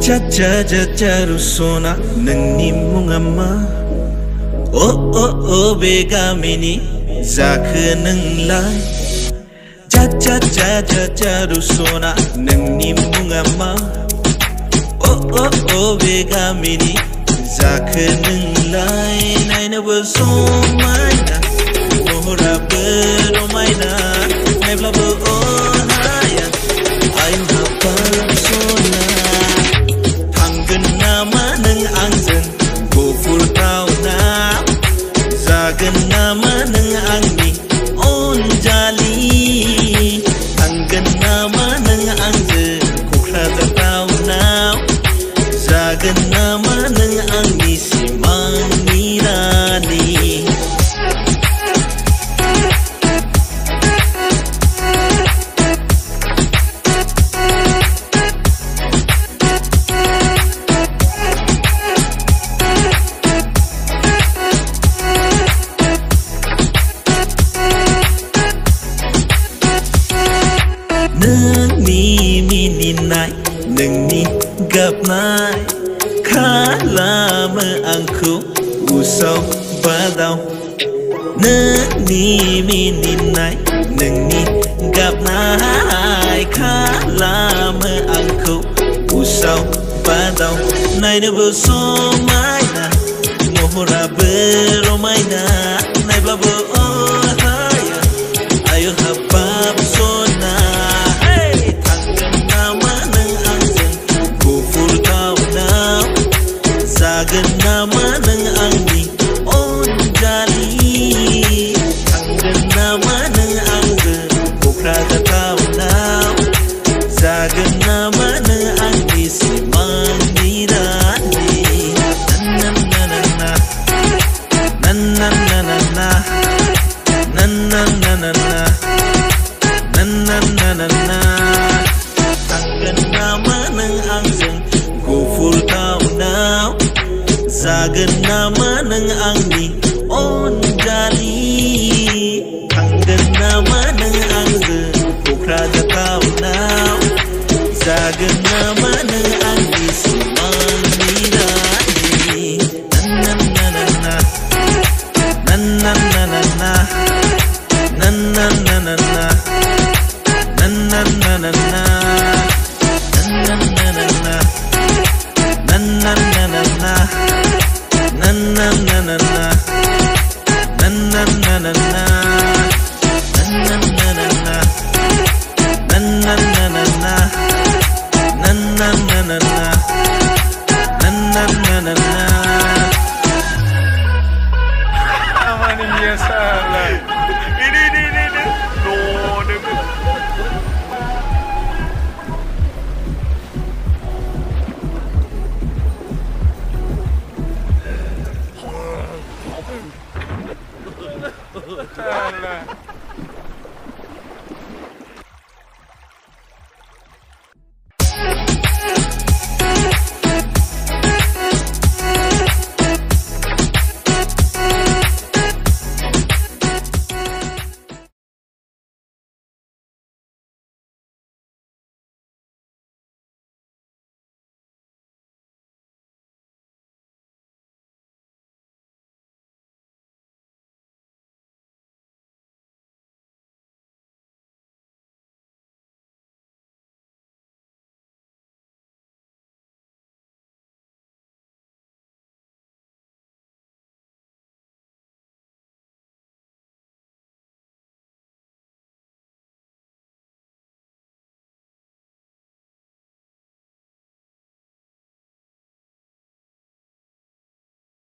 Jajajajajaru sona nangni mungama Oh begamini zakhe nanglai Jajajajajaru sona nangni mungama Oh begamini zakhe nanglai Naina besomaina Mohra beromaina Naibla beonaya Ain hapa sona Zagan nama nang angni onjali Anggan nama nang angze kokra datau now Zagan nama nang angni simang nirani Nangni mininai, nangni gapnai Kalama angku usau badau Nangni mininai, nangni gapnai Kalama angku usau badau Naina besomaina, mohra beromaina Naibla beohaya, ayo habab sona Zagan nama nang angni onjali Anggan nama nang angge kokra datau now Zagan nama nang angni simang nirani Nananana Nananana Nananana Nananana Anggan nama nang angge gofur tau now Zagan nama nang angni onjali Anggan nama nang angze kokra datau now Zagan nama